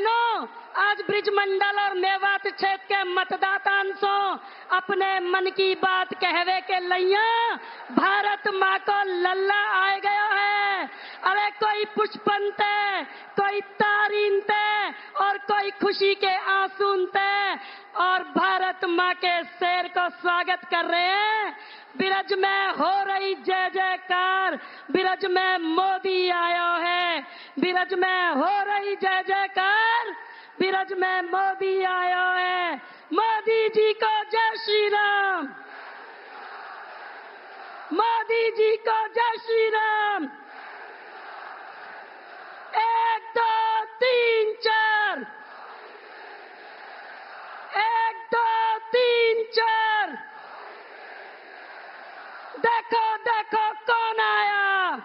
बहनों, आज ब्रिजमंडल और मेवात क्षेत्र के मतदातांशों अपने मन की बात कहवे के लैया भारत माँ को लल्ला आ गया है। अरे कोई पुष्पन ते, कोई तारीन ते और कोई खुशी के आंसू ते और भारत माँ के शेर को स्वागत कर रहे हैं। बिरज में हो रही जय जयकार, बिरज में मोदी आया है। बिरज में हो रही जय जयकार, बिरज में मोदी आया है। मोदी जी को जय श्री राम, मोदी जी को जय श्री राम। 1 2 3 4, 1 2 3 4। देखो देखो कौन आया,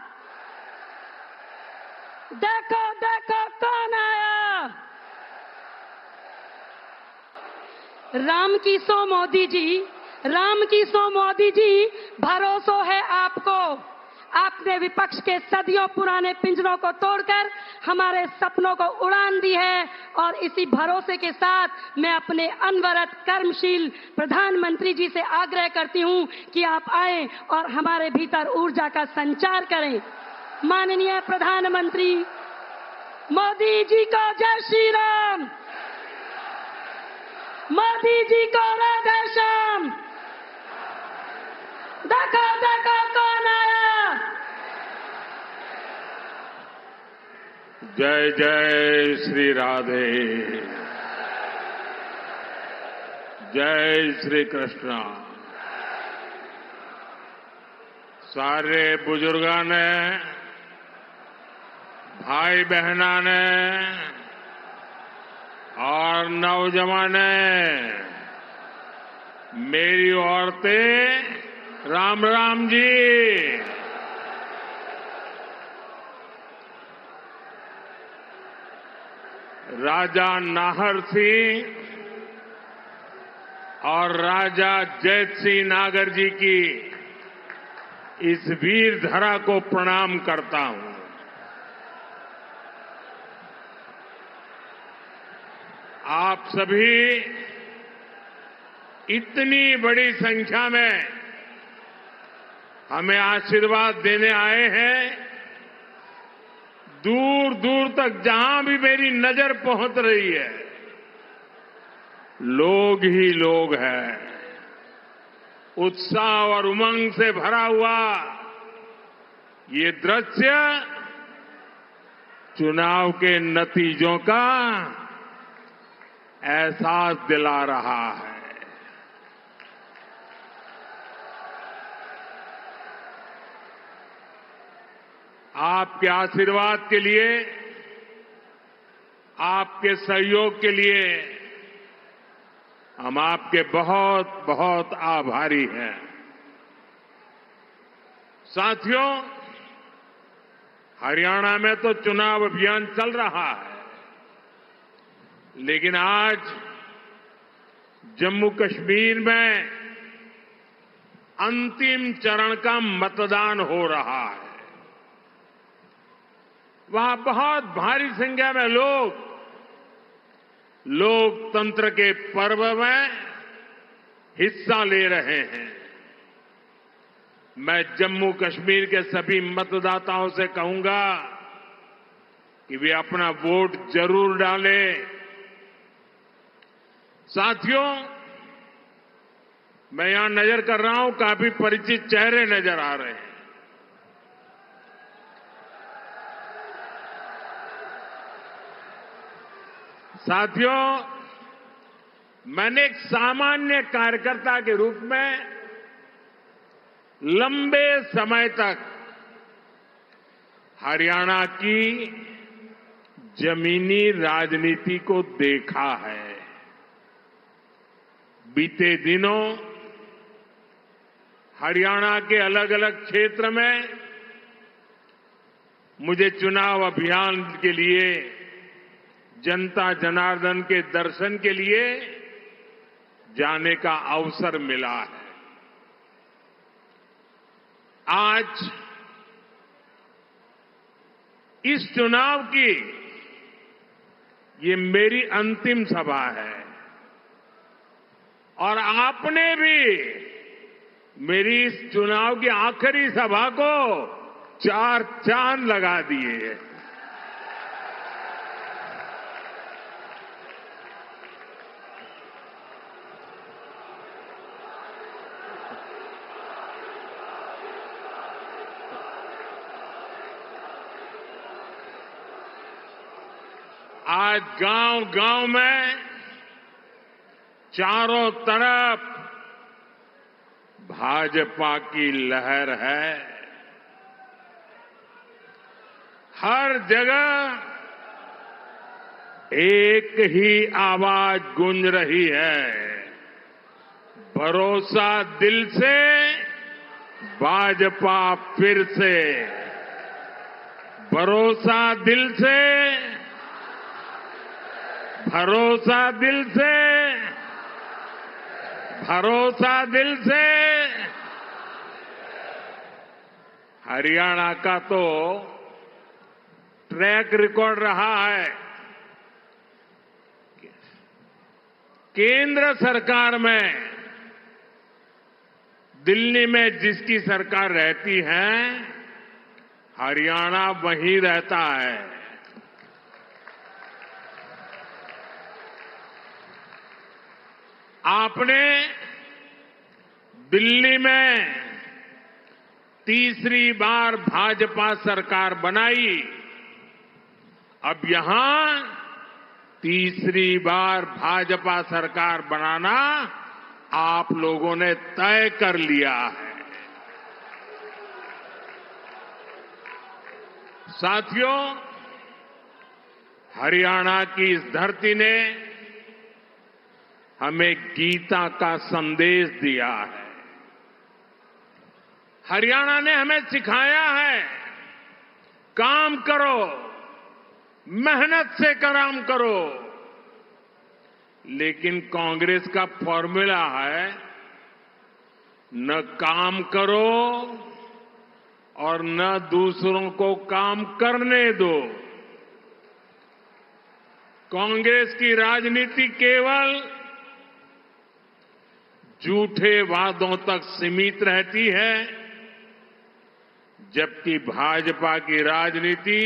देखो देखो कौन आया। राम की सो मोदी जी, राम की सो मोदी जी, भरोसा है आपको। आपने विपक्ष के सदियों पुराने पिंजरों को तोड़कर हमारे सपनों को उड़ान दी है और इसी भरोसे के साथ मैं अपने अनवरत कर्मशील प्रधानमंत्री जी से आग्रह करती हूं कि आप आए और हमारे भीतर ऊर्जा का संचार करें। माननीय प्रधानमंत्री मोदी जी को जय श्री राम, मोदी जी को राधे श्याम। देखो देखो कौन आया। जय जय श्री राधे, जय श्री कृष्णा। सारे बुजुर्गों ने, भाई बहना ने और नौजवान ने, मेरी औरतें, राम राम जी। राजा नाहर सिंह और राजा जैत सिंह नागर जी की इस वीर धरा को प्रणाम करता हूं। आप सभी इतनी बड़ी संख्या में हमें आशीर्वाद देने आए हैं। दूर दूर तक जहां भी मेरी नजर पहुंच रही है, लोग ही लोग हैं। उत्साह और उमंग से भरा हुआ ये दृश्य चुनाव के नतीजों का एहसास दिला रहा है। आपके आशीर्वाद के लिए, आपके सहयोग के लिए हम आपके बहुत बहुत आभारी हैं। साथियों, हरियाणा में तो चुनाव अभियान चल रहा है, लेकिन आज जम्मू कश्मीर में अंतिम चरण का मतदान हो रहा है। वहां बहुत भारी संख्या में लोग लोकतंत्र के पर्व में हिस्सा ले रहे हैं। मैं जम्मू कश्मीर के सभी मतदाताओं से कहूंगा कि वे अपना वोट जरूर डालें। साथियों, मैं यहां नजर कर रहा हूं, काफी परिचित चेहरे नजर आ रहे हैं। साथियों, मैंने एक सामान्य कार्यकर्ता के रूप में लंबे समय तक हरियाणा की जमीनी राजनीति को देखा है। बीते दिनों हरियाणा के अलग अलग क्षेत्र में मुझे चुनाव अभियान के लिए, जनता जनार्दन के दर्शन के लिए जाने का अवसर मिला है। आज इस चुनाव की ये मेरी अंतिम सभा है और आपने भी मेरी इस चुनाव की आखिरी सभा को 4 चांद लगा दिए। आज गांव-गांव में चारों तरफ भाजपा की लहर है। हर जगह एक ही आवाज गूंज रही है, भरोसा दिल से, भाजपा फिर से। भरोसा दिल से, भरोसा दिल से, भरोसा दिल से। हरियाणा का तो ट्रैक रिकॉर्ड रहा है। केंद्र सरकार में दिल्ली में जिसकी सरकार रहती है, हरियाणा वहीं रहता है। आपने दिल्ली में तीसरी बार भाजपा सरकार बनाई, अब यहां तीसरी बार भाजपा सरकार बनाना आप लोगों ने तय कर लिया है। साथियों, हरियाणा की इस धरती ने हमें गीता का संदेश दिया है। हरियाणा ने हमें सिखाया है, काम करो, मेहनत से काम करो। लेकिन कांग्रेस का फॉर्मूला है, न काम करो और न दूसरों को काम करने दो। कांग्रेस की राजनीति केवल झूठे वादों तक सीमित रहती है, जबकि भाजपा की राजनीति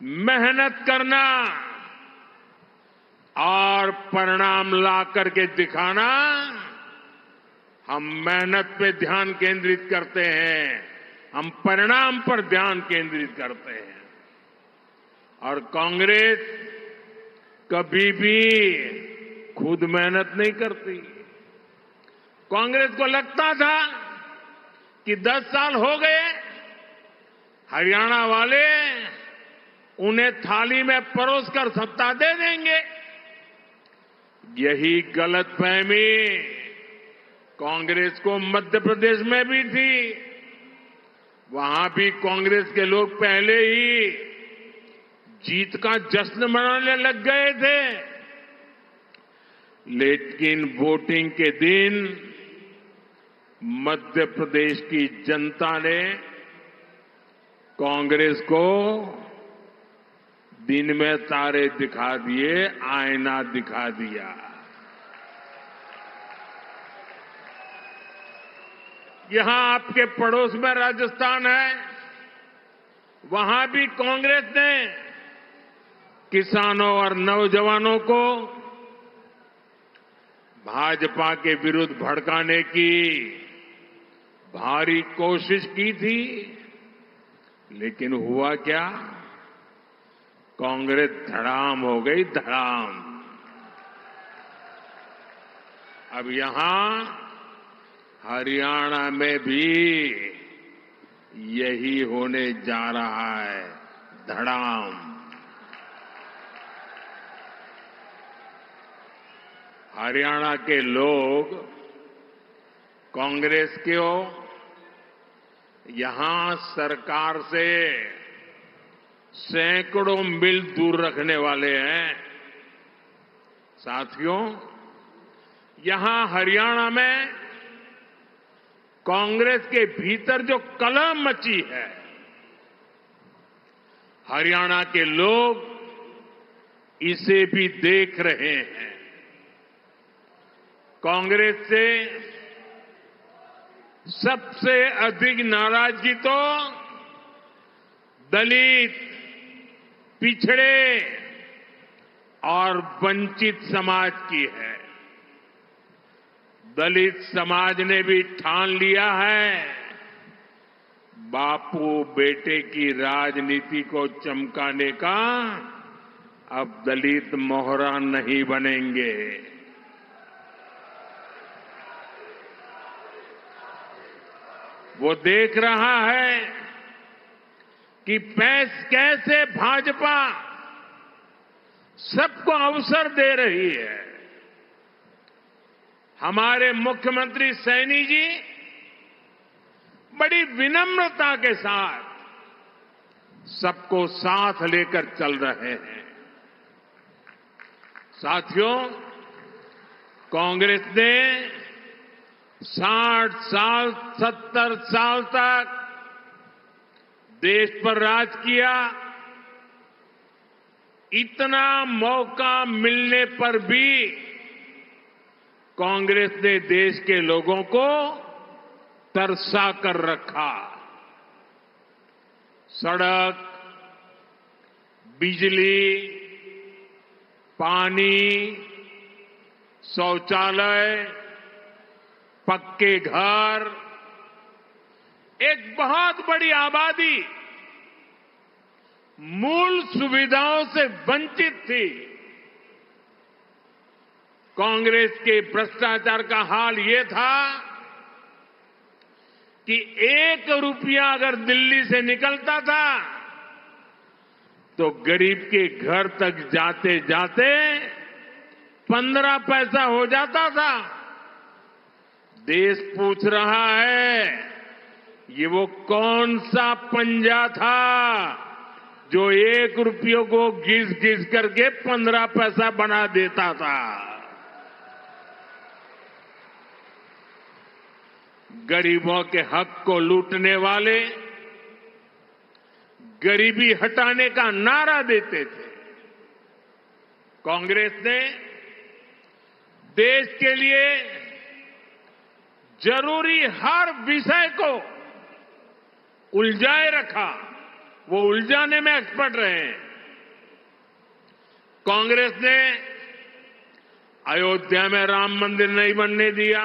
मेहनत करना और परिणाम ला करके दिखाना। हम मेहनत पे ध्यान केंद्रित करते हैं, हम परिणाम पर ध्यान केंद्रित करते हैं। और कांग्रेस कभी भी खुद मेहनत नहीं करती। कांग्रेस को लगता था कि 10 साल हो गए, हरियाणा वाले उन्हें थाली में परोसकर सत्ता दे देंगे। यही गलतफहमी कांग्रेस को मध्य प्रदेश में भी थी। वहां भी कांग्रेस के लोग पहले ही जीत का जश्न मनाने लग गए थे, लेकिन वोटिंग के दिन मध्य प्रदेश की जनता ने कांग्रेस को दिन में तारे दिखा दिए, आईना दिखा दिया। यहां आपके पड़ोस में राजस्थान है, वहां भी कांग्रेस ने किसानों और नौजवानों को भाजपा के विरुद्ध भड़काने की भारी कोशिश की थी, लेकिन हुआ क्या? कांग्रेस धड़ाम हो गई, धड़ाम। अब यहां हरियाणा में भी यही होने जा रहा है, धड़ाम। हरियाणा के लोग कांग्रेस को यहां सरकार से सैकड़ों मील दूर रखने वाले हैं। साथियों, यहां हरियाणा में कांग्रेस के भीतर जो कलह मची है, हरियाणा के लोग इसे भी देख रहे हैं। कांग्रेस से सबसे अधिक नाराजगी तो दलित, पिछड़े और वंचित समाज की है। दलित समाज ने भी ठान लिया है, बापू बेटे की राजनीति को चमकाने का अब दलित मोहरा नहीं बनेंगे। वो देख रहा है कि कैसे भाजपा सबको अवसर दे रही है। हमारे मुख्यमंत्री सैनी जी बड़ी विनम्रता के साथ सबको साथ लेकर चल रहे हैं। साथियों, कांग्रेस ने 60 साल 70 साल तक देश पर राज किया। इतना मौका मिलने पर भी कांग्रेस ने देश के लोगों को तरसा कर रखा। सड़क, बिजली, पानी, शौचालय, पक्के घर, एक बहुत बड़ी आबादी मूल सुविधाओं से वंचित थी। कांग्रेस के भ्रष्टाचार का हाल ये था कि 1 रुपया अगर दिल्ली से निकलता था तो गरीब के घर तक जाते जाते 15 पैसा हो जाता था। देश पूछ रहा है, ये वो कौन सा पंजा था जो 1 रुपये को घिस घिस करके 15 पैसा बना देता था। गरीबों के हक को लूटने वाले गरीबी हटाने का नारा देते थे। कांग्रेस ने देश के लिए जरूरी हर विषय को उलझाए रखा। वो उलझाने में एक्सपर्ट रहे हैं। कांग्रेस ने अयोध्या में राम मंदिर नहीं बनने दिया।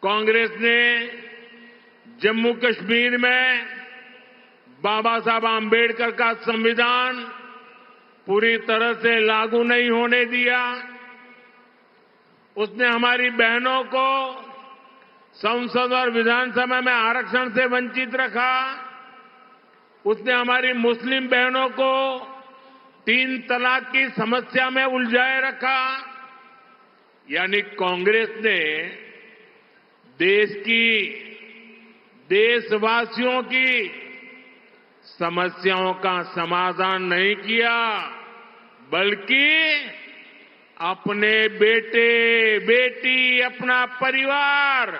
कांग्रेस ने जम्मू कश्मीर में बाबा साहब आंबेडकर का संविधान पूरी तरह से लागू नहीं होने दिया। उसने हमारी बहनों को संसद और विधानसभा में आरक्षण से वंचित रखा। उसने हमारी मुस्लिम बहनों को 3 तलाक की समस्या में उलझाए रखा। यानी कांग्रेस ने देशवासियों की समस्याओं का समाधान नहीं किया, बल्कि अपने बेटे बेटी, अपना परिवार,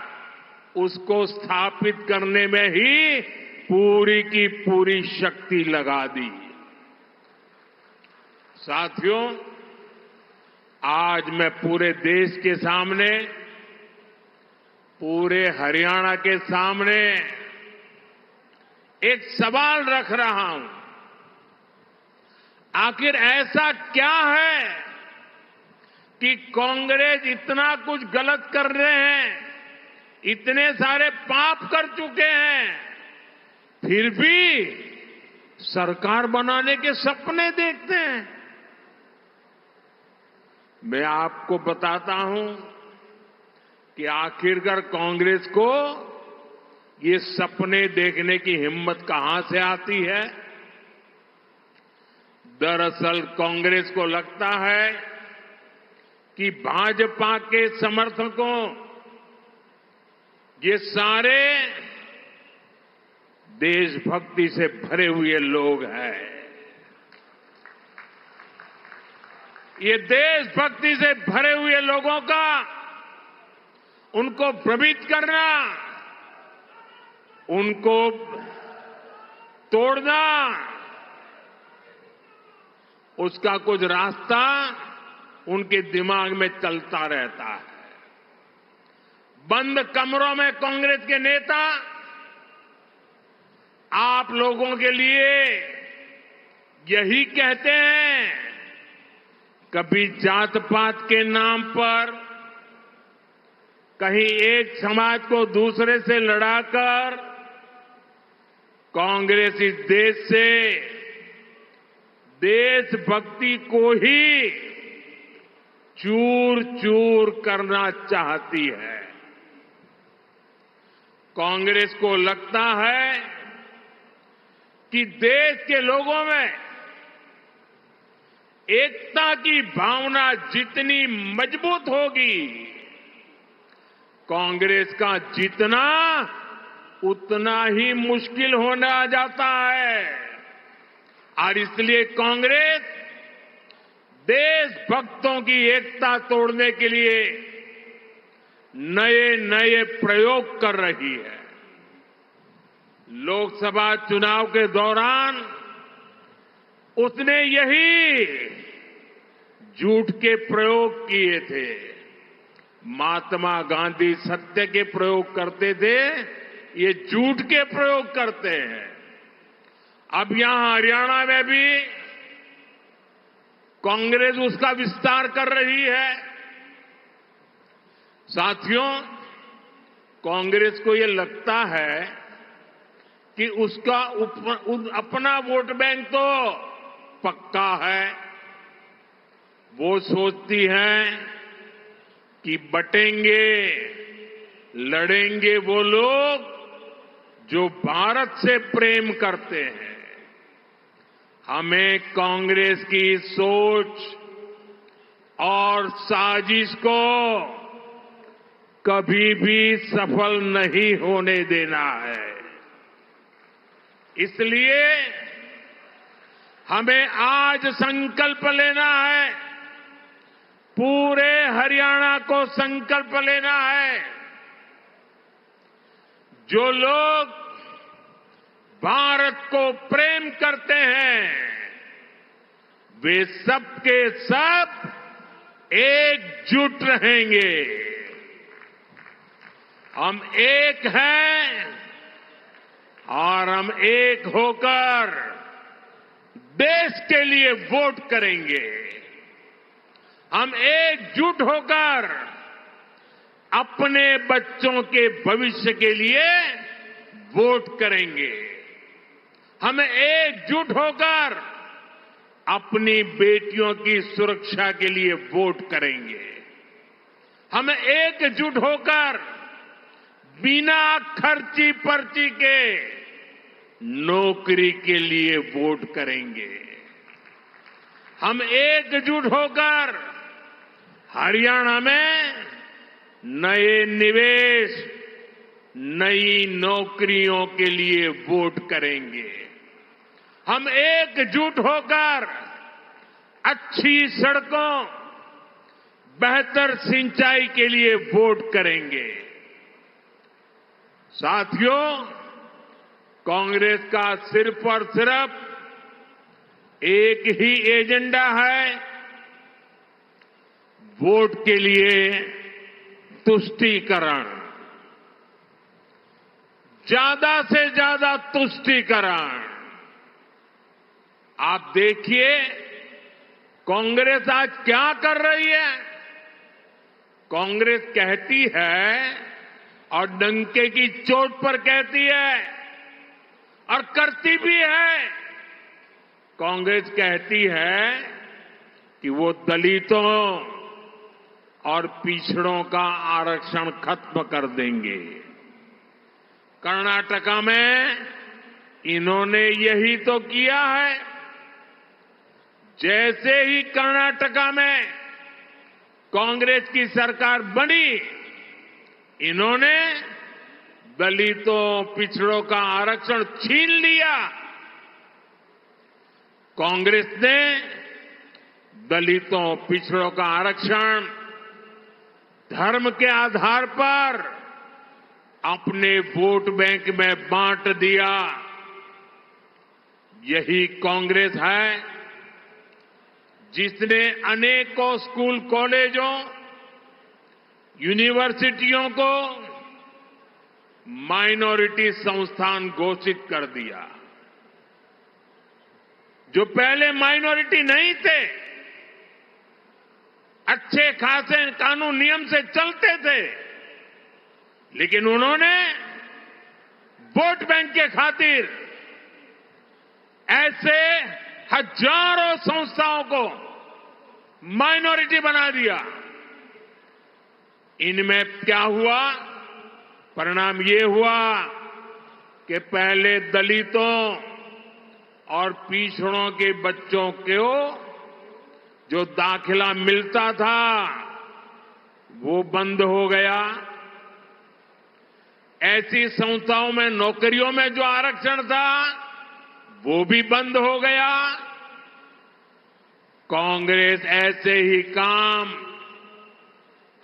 उसको स्थापित करने में ही पूरी की पूरी शक्ति लगा दी। साथियों, आज मैं पूरे देश के सामने, पूरे हरियाणा के सामने एक सवाल रख रहा हूं। आखिर ऐसा क्या है कि कांग्रेस इतना कुछ गलत कर रहे हैं, इतने सारे पाप कर चुके हैं, फिर भी सरकार बनाने के सपने देखते हैं? मैं आपको बताता हूं कि आखिरकार कांग्रेस को ये सपने देखने की हिम्मत कहां से आती है। दरअसल कांग्रेस को लगता है कि भाजपा के समर्थकों, ये सारे देशभक्ति से भरे हुए लोग हैं। ये देशभक्ति से भरे हुए लोगों का उनको भ्रमित करना, उनको तोड़ना, उसका कुछ रास्ता उनके दिमाग में चलता रहता है। बंद कमरों में कांग्रेस के नेता आप लोगों के लिए यही कहते हैं, कभी जात पात के नाम पर, कहीं एक समाज को दूसरे से लड़ाकर कांग्रेस इस देश से देशभक्ति को ही चूर चूर करना चाहती है। कांग्रेस को लगता है कि देश के लोगों में एकता की भावना जितनी मजबूत होगी, कांग्रेस का जीतना उतना ही मुश्किल होना जाता है। और इसलिए कांग्रेस देशभक्तों की एकता तोड़ने के लिए नए नए प्रयोग कर रही है। लोकसभा चुनाव के दौरान उसने यही झूठ के प्रयोग किए थे। महात्मा गांधी सत्य के प्रयोग करते थे, ये झूठ के प्रयोग करते हैं। अब यहां हरियाणा में भी कांग्रेस उसका विस्तार कर रही है। साथियों, कांग्रेस को ये लगता है कि उसका अपना वोट बैंक तो पक्का है। वो सोचती है कि बटेंगे, लड़ेंगे वो लोग जो भारत से प्रेम करते हैं। हमें कांग्रेस की सोच और साजिश को कभी भी सफल नहीं होने देना है। इसलिए हमें आज संकल्प लेना है, पूरे हरियाणा को संकल्प लेना है। जो लोग भारत को प्रेम करते हैं, वे सब के सब एकजुट रहेंगे। हम एक हैं और हम एक होकर देश के लिए वोट करेंगे। हम एकजुट होकर अपने बच्चों के भविष्य के लिए वोट करेंगे। हम एकजुट होकर अपनी बेटियों की सुरक्षा के लिए वोट करेंगे। हम एकजुट होकर बिना खर्ची पर्ची के नौकरी के लिए वोट करेंगे। हम एकजुट होकर हरियाणा में नए निवेश, नई नौकरियों के लिए वोट करेंगे। हम एकजुट होकर अच्छी सड़कों, बेहतर सिंचाई के लिए वोट करेंगे। साथियों, कांग्रेस का सिर्फ और सिर्फ एक ही एजेंडा है, वोट के लिए तुष्टीकरण, ज्यादा से ज्यादा तुष्टीकरण। आप देखिए कांग्रेस आज क्या कर रही है। कांग्रेस कहती है और डंके की चोट पर कहती है और करती भी है। कांग्रेस कहती है कि वो दलितों और पिछड़ों का आरक्षण खत्म कर देंगे। कर्नाटका में इन्होंने यही तो किया है। जैसे ही कर्नाटका में कांग्रेस की सरकार बनी, इन्होंने दलितों, पिछड़ों का आरक्षण छीन लिया। कांग्रेस ने दलितों, पिछड़ों का आरक्षण धर्म के आधार पर अपने वोट बैंक में बांट दिया। यही कांग्रेस है जिसने अनेकों स्कूल कॉलेजों, यूनिवर्सिटियों को माइनॉरिटी संस्थान घोषित कर दिया। जो पहले माइनॉरिटी नहीं थे, अच्छे खासे कानून नियम से चलते थे, लेकिन उन्होंने वोट बैंक के खातिर ऐसे हजारों संस्थाओं को माइनॉरिटी बना दिया। इनमें क्या हुआ? परिणाम ये हुआ कि पहले दलितों और पिछड़ों के बच्चों को जो दाखिला मिलता था वो बंद हो गया। ऐसी संस्थाओं में नौकरियों में जो आरक्षण था वो भी बंद हो गया। कांग्रेस ऐसे ही काम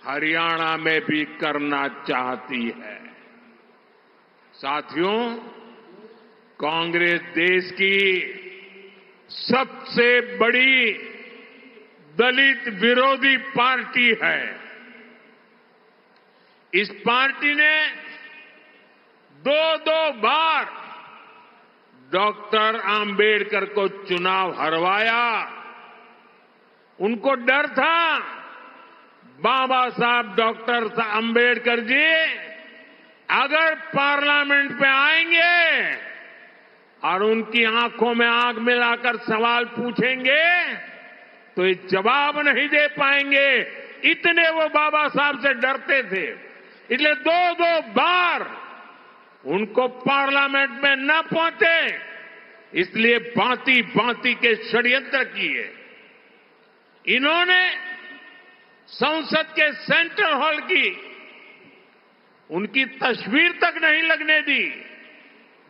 हरियाणा में भी करना चाहती है। साथियों, कांग्रेस देश की सबसे बड़ी दलित विरोधी पार्टी है। इस पार्टी ने दो बार डॉक्टर आंबेडकर को चुनाव हरवाया। उनको डर था बाबा साहब डॉक्टर आंबेडकर जी अगर पार्लियामेंट पे आएंगे और उनकी आंखों में आंख मिलाकर सवाल पूछेंगे तो ये जवाब नहीं दे पाएंगे। इतने वो बाबा साहब से डरते थे, इसलिए दो बार उनको पार्लियामेंट में न पहुंचे, इसलिए भांति भांति के षड्यंत्र किए। इन्होंने संसद के सेंट्रल हॉल की उनकी तस्वीर तक नहीं लगने दी।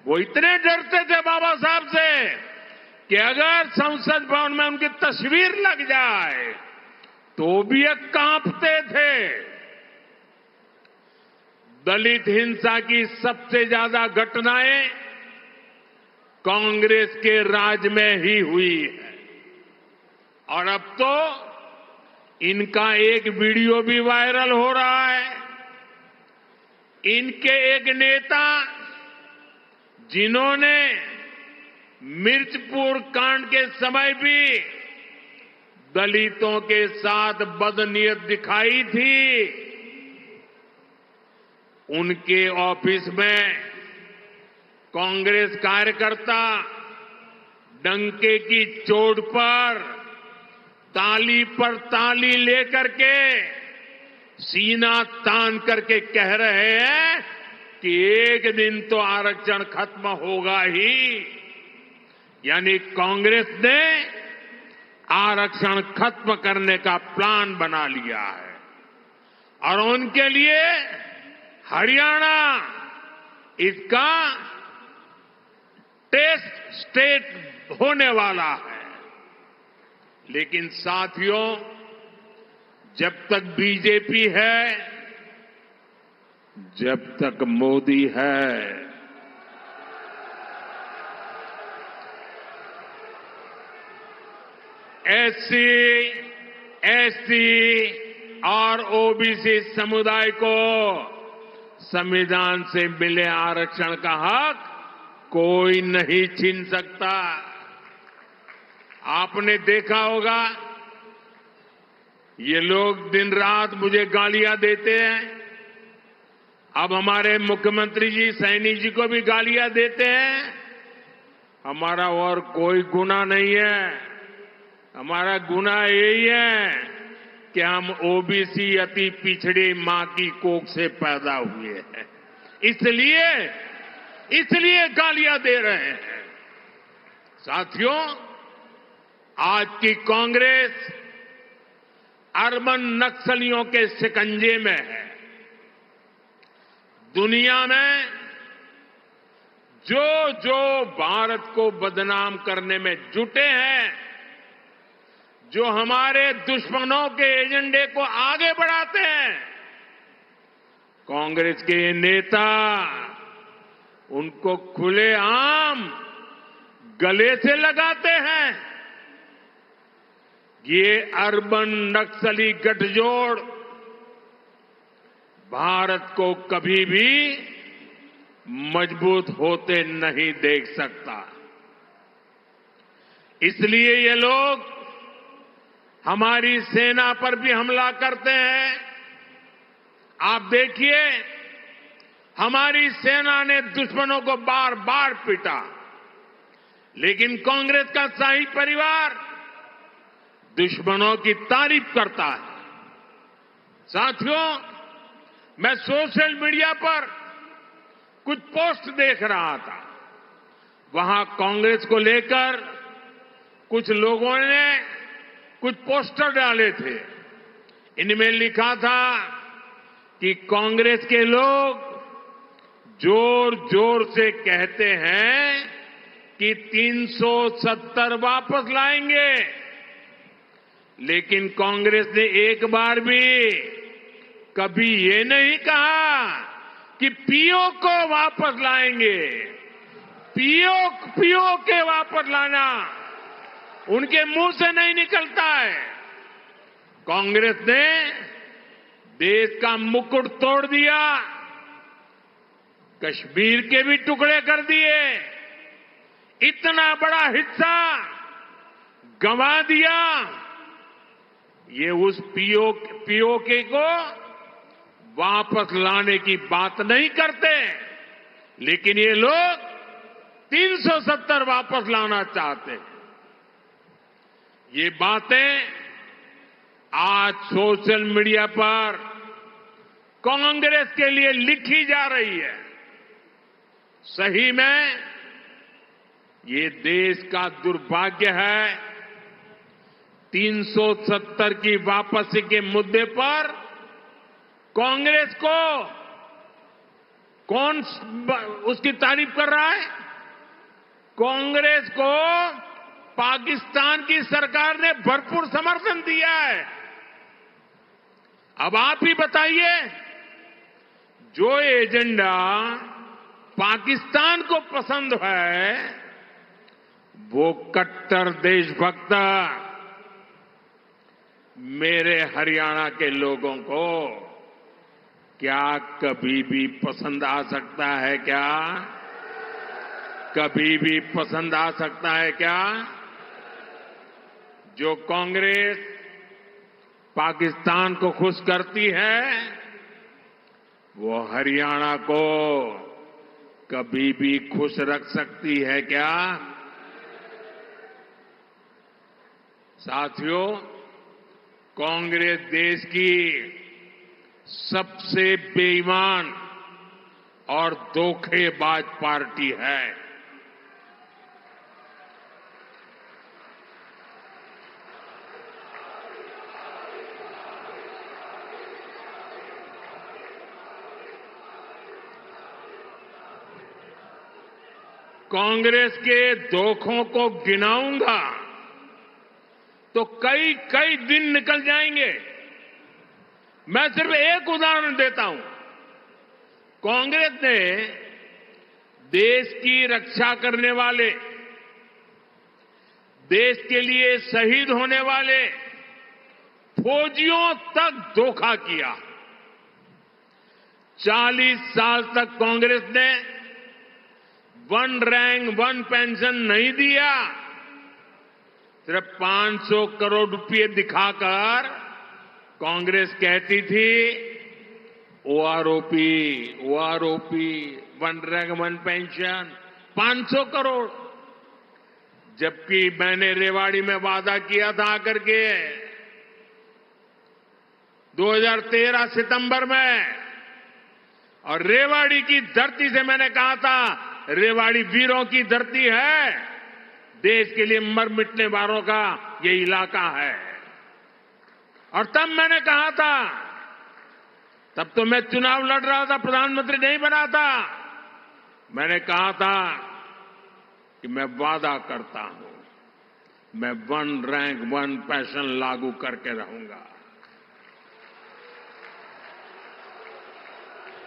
वो इतने डरते थे बाबा साहब से कि अगर संसद भवन में उनकी तस्वीर लग जाए तो भी ये कांपते थे। दलित हिंसा की सबसे ज्यादा घटनाएं कांग्रेस के राज में ही हुई है और अब तो इनका एक वीडियो भी वायरल हो रहा है। इनके एक नेता जिन्होंने मिर्चपुर कांड के समय भी दलितों के साथ बदनीयत दिखाई थी, उनके ऑफिस में कांग्रेस कार्यकर्ता डंके की चोट पर ताली लेकर के सीना तान करके कह रहे हैं कि एक दिन तो आरक्षण खत्म होगा ही। यानी कांग्रेस ने आरक्षण खत्म करने का प्लान बना लिया है और उनके लिए हरियाणा इसका टेस्ट स्टेट होने वाला है। लेकिन साथियों, जब तक बीजेपी है, जब तक मोदी है, एससी और ओबीसी समुदाय को संविधान से मिले आरक्षण का हक कोई नहीं छीन सकता। आपने देखा होगा ये लोग दिन रात मुझे गालियां देते हैं। अब हमारे मुख्यमंत्री जी सैनी जी को भी गालियां देते हैं। हमारा और कोई गुनाह नहीं है। हमारा गुनाह यही है कि हम ओबीसी अति पिछड़ी मां की कोख से पैदा हुए हैं, इसलिए गालियां दे रहे हैं। साथियों, आज की कांग्रेस अर्बन नक्सलियों के शिकंजे में है। दुनिया में जो भारत को बदनाम करने में जुटे हैं, जो हमारे दुश्मनों के एजेंडे को आगे बढ़ाते हैं, कांग्रेस के नेता उनको खुलेआम गले से लगाते हैं। ये अर्बन नक्सली गठजोड़ भारत को कभी भी मजबूत होते नहीं देख सकता। इसलिए ये लोग हमारी सेना पर भी हमला करते हैं। आप देखिए, हमारी सेना ने दुश्मनों को बार बार पीटा, लेकिन कांग्रेस का शाही परिवार दुश्मनों की तारीफ करता है। साथियों, मैं सोशल मीडिया पर कुछ पोस्ट देख रहा था। वहां कांग्रेस को लेकर कुछ लोगों ने कुछ पोस्टर डाले थे। इनमें लिखा था कि कांग्रेस के लोग जोर जोर से कहते हैं कि 370 वापस लाएंगे, लेकिन कांग्रेस ने एक बार भी कभी ये नहीं कहा कि पीओ को वापस लाएंगे। पीओ के वापस लाना उनके मुंह से नहीं निकलता है। कांग्रेस ने देश का मुकुट तोड़ दिया, कश्मीर के भी टुकड़े कर दिए, इतना बड़ा हिस्सा गंवा दिया। ये उस पीओके को वापस लाने की बात नहीं करते, लेकिन ये लोग 370 वापस लाना चाहते हैं। ये बातें आज सोशल मीडिया पर कांग्रेस के लिए लिखी जा रही है। सही में ये देश का दुर्भाग्य है। 370 की वापसी के मुद्दे पर कांग्रेस को कौन उसकी तारीफ कर रहा है? कांग्रेस को पाकिस्तान की सरकार ने भरपूर समर्थन दिया है। अब आप ही बताइए, जो एजेंडा पाकिस्तान को पसंद है, वो कट्टर देशभक्त मेरे हरियाणा के लोगों को क्या कभी भी पसंद आ सकता है? क्या कभी भी पसंद आ सकता है? क्या जो कांग्रेस पाकिस्तान को खुश करती है, वो हरियाणा को कभी भी खुश रख सकती है? क्या साथियों, कांग्रेस देश की सबसे बेईमान और धोखेबाज पार्टी है। कांग्रेस के धोखों को गिनाऊंगा तो कई कई दिन निकल जाएंगे। मैं सिर्फ एक उदाहरण देता हूं। कांग्रेस ने देश की रक्षा करने वाले, देश के लिए शहीद होने वाले फौजियों तक धोखा किया। 40 साल तक कांग्रेस ने वन रैंक वन पेंशन नहीं दिया। सिर्फ 500 करोड़ रुपए दिखाकर कांग्रेस कहती थी OROP, one rank one pension, 500 crore. जबकि मैंने रेवाड़ी में वादा किया था आकर के 2013 सितंबर में, और रेवाड़ी की धरती से मैंने कहा था, रेवाड़ी वीरों की धरती है, देश के लिए मर मिटने वालों का ये इलाका है। और तब मैंने कहा था, तब तो मैं चुनाव लड़ रहा था, प्रधानमंत्री नहीं बना था, मैंने कहा था कि मैं वादा करता हूं, मैं वन रैंक वन पेंशन लागू करके रहूंगा।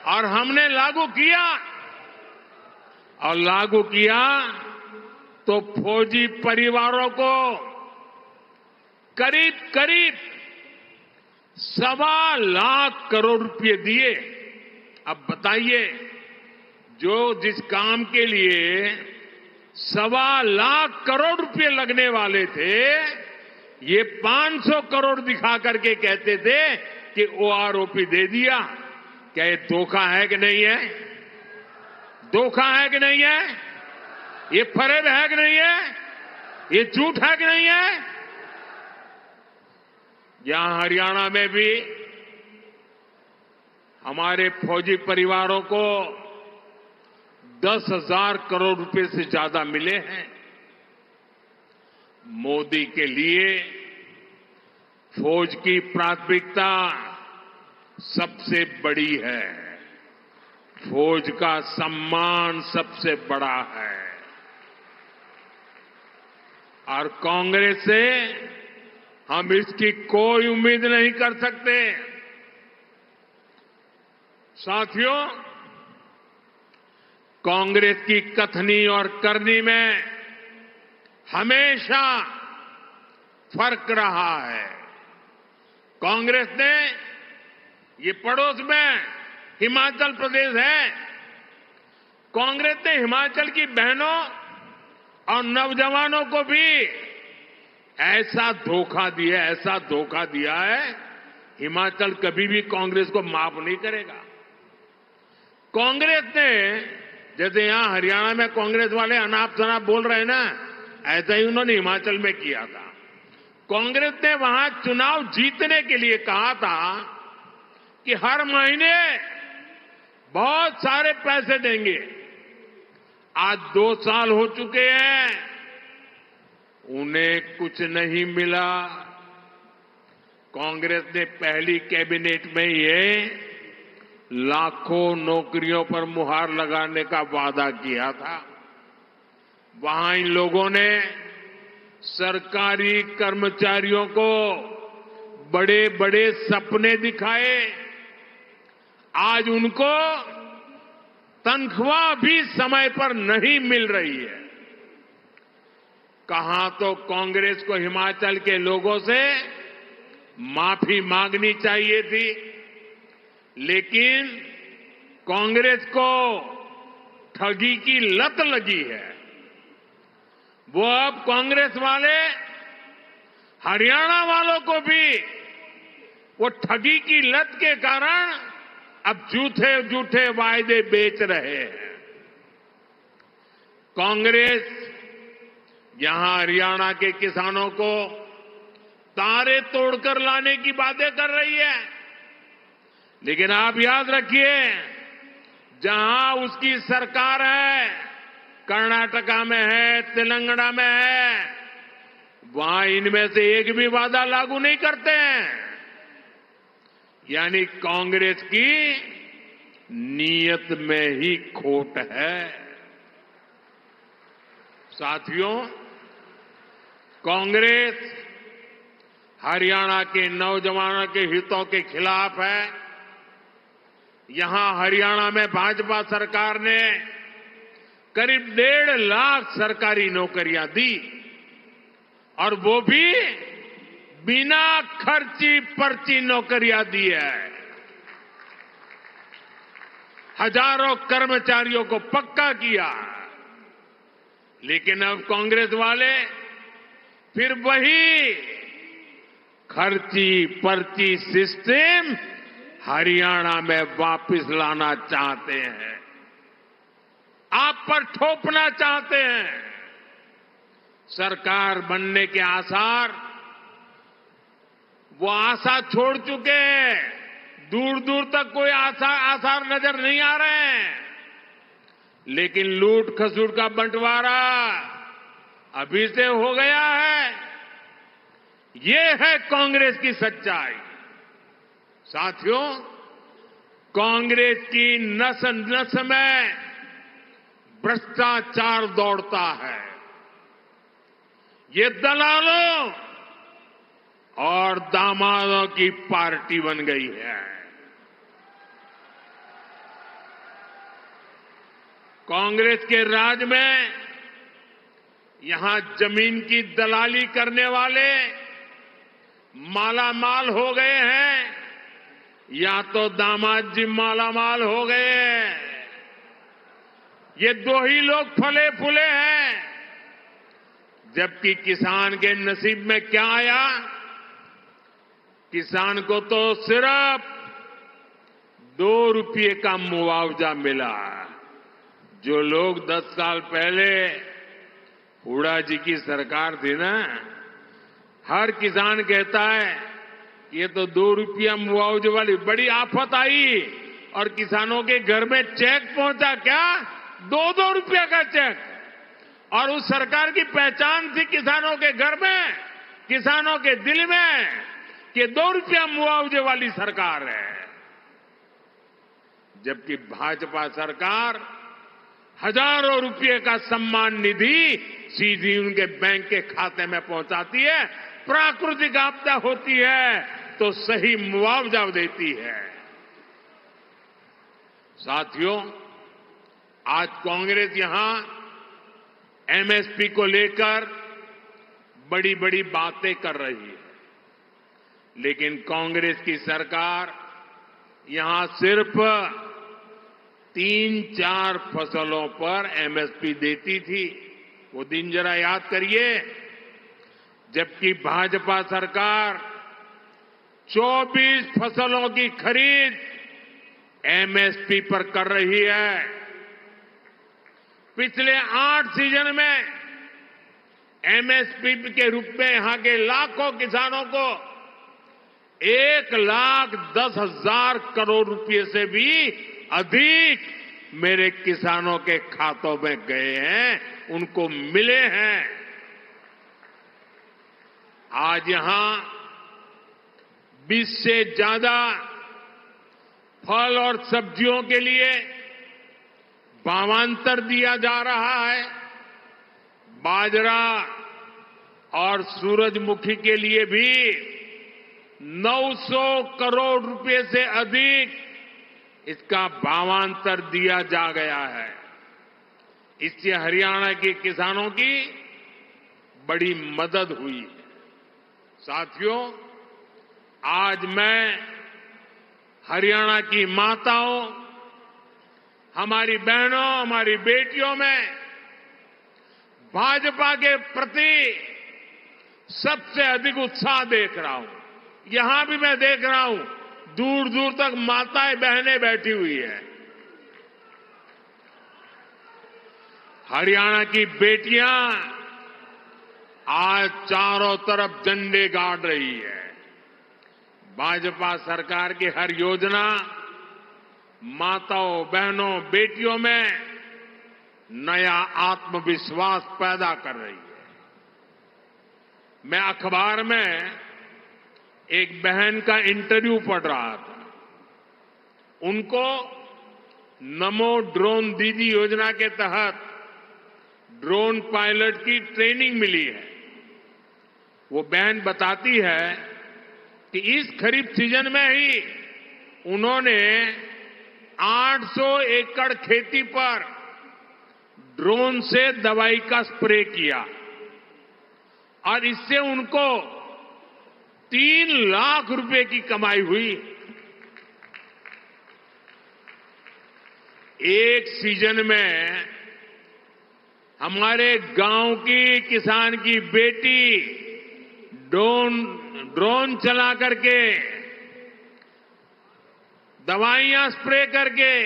और हमने लागू किया, और लागू किया तो फौजी परिवारों को करीब करीब 1.25 करोड़ रुपए दिए। अब बताइए, जिस काम के लिए 1.25 करोड़ रुपए लगने वाले थे, ये 500 करोड़ दिखा करके कहते थे कि ओआरओपी दे दिया। क्या ये धोखा है कि नहीं है? धोखा है कि नहीं है? ये फरेब है कि नहीं है? ये झूठ है कि नहीं है? यहां हरियाणा में भी हमारे फौजी परिवारों को 10,000 करोड़ रुपए से ज्यादा मिले हैं। मोदी के लिए फौज की प्राथमिकता सबसे बड़ी है। फौज का सम्मान सबसे बड़ा है। और कांग्रेस से हम इसकी कोई उम्मीद नहीं कर सकते। साथियों, कांग्रेस की कथनी और करनी में हमेशा फर्क रहा है। कांग्रेस ने, ये पड़ोस में हिमाचल प्रदेश है, कांग्रेस ने हिमाचल की बहनों और नौजवानों को भी ऐसा धोखा दिया है, हिमाचल कभी भी कांग्रेस को माफ नहीं करेगा। कांग्रेस ने, जैसे यहां हरियाणा में कांग्रेस वाले अनाप शनाप बोल रहे हैं ना, ऐसा ही उन्होंने हिमाचल में किया था। कांग्रेस ने वहां चुनाव जीतने के लिए कहा था कि हर महीने बहुत सारे पैसे देंगे। आज 2 साल हो चुके हैं, उन्हें कुछ नहीं मिला। कांग्रेस ने पहली कैबिनेट में ये लाखों नौकरियों पर मुहर लगाने का वादा किया था। वहां इन लोगों ने सरकारी कर्मचारियों को बड़े बड़े सपने दिखाए। आज उनको तनख्वाह भी समय पर नहीं मिल रही है। कहां तो कांग्रेस को हिमाचल के लोगों से माफी मांगनी चाहिए थी, लेकिन कांग्रेस को ठगी की लत लगी है। वो अब कांग्रेस वाले हरियाणा वालों को भी वो ठगी की लत के कारण अब झूठे झूठे वायदे बेच रहे हैं। कांग्रेस यहां हरियाणा के किसानों को तारे तोड़कर लाने की बातें कर रही है, लेकिन आप याद रखिए, जहां उसकी सरकार है, कर्नाटका में है, तेलंगाना में है, वहां इनमें से एक भी वादा लागू नहीं करते हैं। यानी कांग्रेस की नीयत में ही खोट है। साथियों, कांग्रेस हरियाणा के नौजवानों के हितों के खिलाफ है। यहां हरियाणा में भाजपा सरकार ने करीब 1.5 लाख सरकारी नौकरियां दी, और वो भी बिना खर्ची पर्ची नौकरियां दी है। हजारों कर्मचारियों को पक्का किया। लेकिन अब कांग्रेस वाले फिर वही खर्ची पर्ची सिस्टम हरियाणा में वापस लाना चाहते हैं, आप पर थोपना चाहते हैं। सरकार बनने के आसार, वो आशा छोड़ चुके हैं। दूर दूर तक कोई आसार नजर नहीं आ रहे हैं। लेकिन लूट खसूट का बंटवारा अभी से हो गया है। ये है कांग्रेस की सच्चाई। साथियों, कांग्रेस की नस नस में भ्रष्टाचार दौड़ता है। ये दलालों और दामादों की पार्टी बन गई है। कांग्रेस के राज में यहां जमीन की दलाली करने वाले मालामाल हो गए हैं या तो दामाद जी मालामाल हो गए हैं। ये दो ही लोग फले फूले हैं, जबकि किसान के नसीब में क्या आया? किसान को तो सिर्फ 2 रुपये का मुआवजा मिला। जो लोग 10 साल पहले हुड्डा जी की सरकार थी ना, हर किसान कहता है ये तो 2 रुपया मुआवजे वाली बड़ी आफत आई और किसानों के घर में चेक पहुंचा क्या? 2-2 रुपया का चेक। और उस सरकार की पहचान थी किसानों के घर में, किसानों के दिल में कि 2 रुपया मुआवजे वाली सरकार है। जबकि भाजपा सरकार हजारों रुपये का सम्मान निधि सीधी उनके बैंक के खाते में पहुंचाती है। प्राकृतिक आपदा होती है तो सही मुआवजा देती है। साथियों, आज कांग्रेस यहां एमएसपी को लेकर बड़ी बड़ी बातें कर रही है, लेकिन कांग्रेस की सरकार यहां सिर्फ 3-4 फसलों पर एमएसपी देती थी। वो दिन जरा याद करिए, जबकि भाजपा सरकार 24 फसलों की खरीद एमएसपी पर कर रही है। पिछले 8 सीजन में एमएसपी के रूप में यहां के लाखों किसानों को 1,10,000 करोड़ रुपए से भी अधिक मेरे किसानों के खातों में गए हैं, उनको मिले हैं। आज यहां 20 से ज्यादा फल और सब्जियों के लिए भावांतर दिया जा रहा है। बाजरा और सूरजमुखी के लिए भी 900 करोड़ रुपए से अधिक इसका भावांतर दिया जा गया है। इससे हरियाणा के किसानों की बड़ी मदद हुई है। साथियों, आज मैं हरियाणा की माताओं, हमारी बहनों, हमारी बेटियों में भाजपा के प्रति सबसे अधिक उत्साह देख रहा हूं। यहां भी मैं देख रहा हूं, दूर दूर तक माताएं बहनें बैठी हुई है। हरियाणा की बेटियां आज चारों तरफ झंडे गाड़ रही है। भाजपा सरकार की हर योजना माताओं, बहनों, बेटियों में नया आत्मविश्वास पैदा कर रही है। मैं अखबार में एक बहन का इंटरव्यू पढ़ रहा था। उनको नमो ड्रोन दीदी योजना के तहत ड्रोन पायलट की ट्रेनिंग मिली है। वो बहन बताती है कि इस खरीफ सीजन में ही उन्होंने 800 एकड़ खेती पर ड्रोन से दवाई का स्प्रे किया और इससे उनको 3 लाख रुपए की कमाई हुई। एक सीजन में हमारे गांव की किसान की बेटी ड्रोन चला करके, दवाइयां स्प्रे करके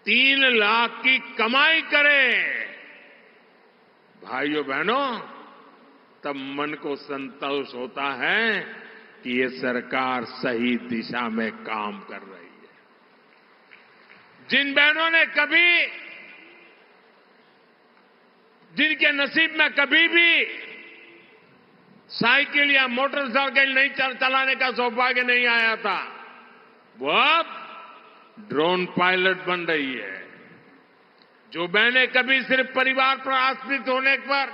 3 लाख की कमाई करे। भाइयों बहनों, तब मन को संतोष होता है कि ये सरकार सही दिशा में काम कर रही है। जिन बहनों ने जिनके नसीब में कभी भी साइकिल या मोटरसाइकिल नहीं चलाने का सौभाग्य नहीं आया था, वो अब ड्रोन पायलट बन रही है। जो बहनें कभी सिर्फ परिवार पर आश्रित होने पर,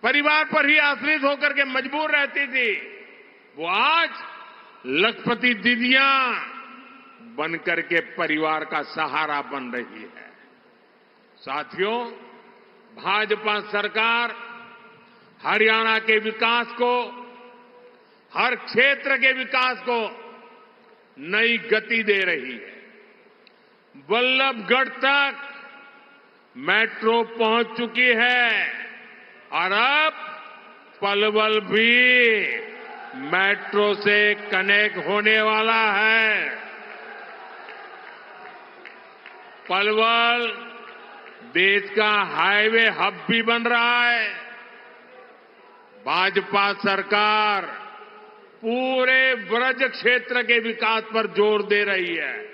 परिवार पर ही आश्रित होकर के मजबूर रहती थी, वो आज लखपति दीदियां बनकर के परिवार का सहारा बन रही है। साथियों, भाजपा सरकार हरियाणा के विकास को हर क्षेत्र के विकास को नई गति दे रही है। बल्लभगढ़ तक मेट्रो पहुंच चुकी है और अब पलवल भी मेट्रो से कनेक्ट होने वाला है। पलवल देश का हाईवे हब भी बन रहा है। भाजपा सरकार पूरे ब्रज क्षेत्र के विकास पर जोर दे रही है।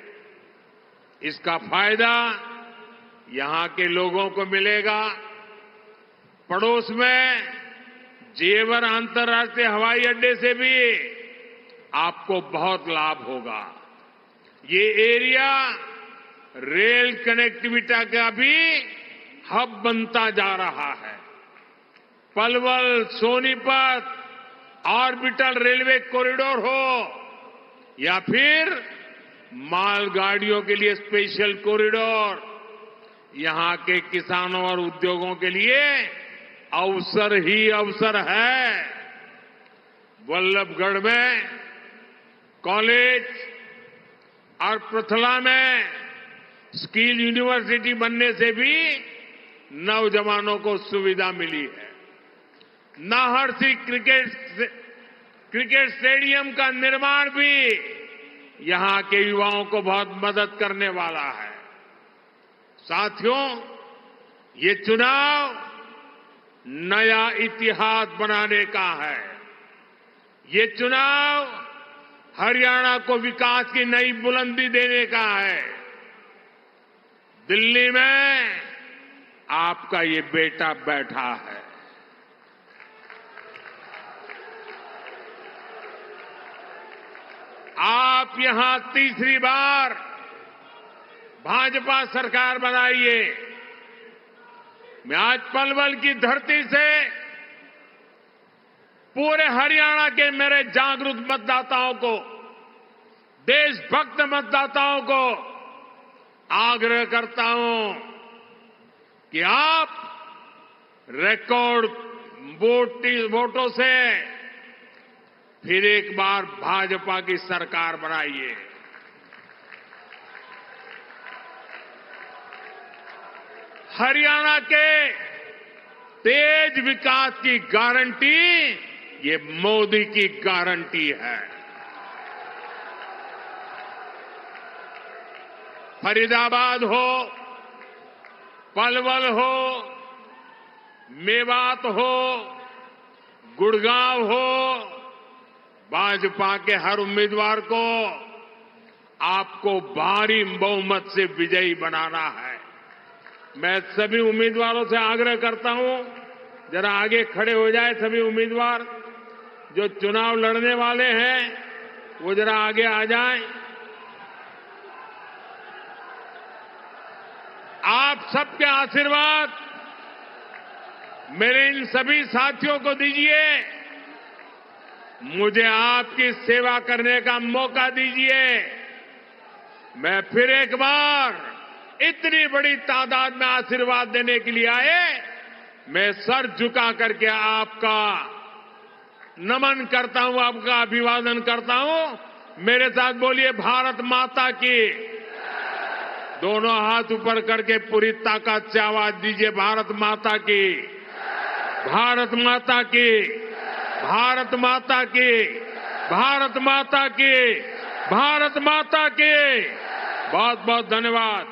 इसका फायदा यहां के लोगों को मिलेगा। पड़ोस में जेवर अंतर्राष्ट्रीय हवाई अड्डे से भी आपको बहुत लाभ होगा। ये एरिया रेल कनेक्टिविटी का भी हब बनता जा रहा है। Palwal Sonipat orbital railway corridor हो या फिर मालगाड़ियों के लिए स्पेशल कॉरिडोर, यहां के किसानों और उद्योगों के लिए अवसर ही अवसर है। वल्लभगढ़ में कॉलेज और पृथला में स्किल यूनिवर्सिटी बनने से भी नौजवानों को सुविधा मिली है। नाहरसी क्रिकेट स्टेडियम का निर्माण भी यहां के युवाओं को बहुत मदद करने वाला है। साथियों, ये चुनाव नया इतिहास बनाने का है। ये चुनाव हरियाणा को विकास की नई बुलंदी देने का है। दिल्ली में आपका ये बेटा बैठा है। आप यहां तीसरी बार भाजपा सरकार बनाइए। मैं आज पलवल की धरती से पूरे हरियाणा के मेरे जागरूक मतदाताओं को, देशभक्त मतदाताओं को आग्रह करता हूं कि आप रिकॉर्ड वोटों से फिर एक बार भाजपा की सरकार बनाइए। हरियाणा के तेज विकास की गारंटी ये मोदी की गारंटी है। फरीदाबाद हो, पलवल हो, मेवात हो, गुड़गांव हो, भाजपा के हर उम्मीदवार को आपको भारी बहुमत से विजयी बनाना है। मैं सभी उम्मीदवारों से आग्रह करता हूं, जरा आगे खड़े हो जाए सभी उम्मीदवार जो चुनाव लड़ने वाले हैं, वो जरा आगे आ जाएं। आप सबके आशीर्वाद मेरे इन सभी साथियों को दीजिए। मुझे आपकी सेवा करने का मौका दीजिए। मैं फिर एक बार इतनी बड़ी तादाद में आशीर्वाद देने के लिए आए, मैं सर झुका करके आपका नमन करता हूं, आपका अभिवादन करता हूं। मेरे साथ बोलिए भारत माता की। दोनों हाथ ऊपर करके पूरी ताकत से आवाज दीजिए, भारत माता की, भारत माता की, भारत माता की, भारत माता की, भारत माता की। बहुत बहुत धन्यवाद।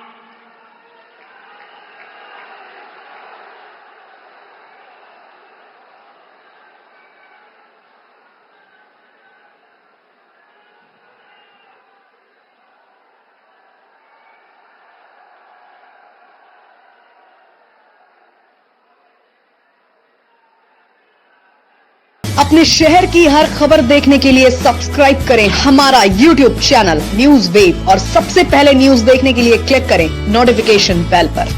अपने शहर की हर खबर देखने के लिए सब्सक्राइब करें हमारा YouTube चैनल न्यूज़ वेव और सबसे पहले न्यूज देखने के लिए क्लिक करें नोटिफिकेशन बेल पर।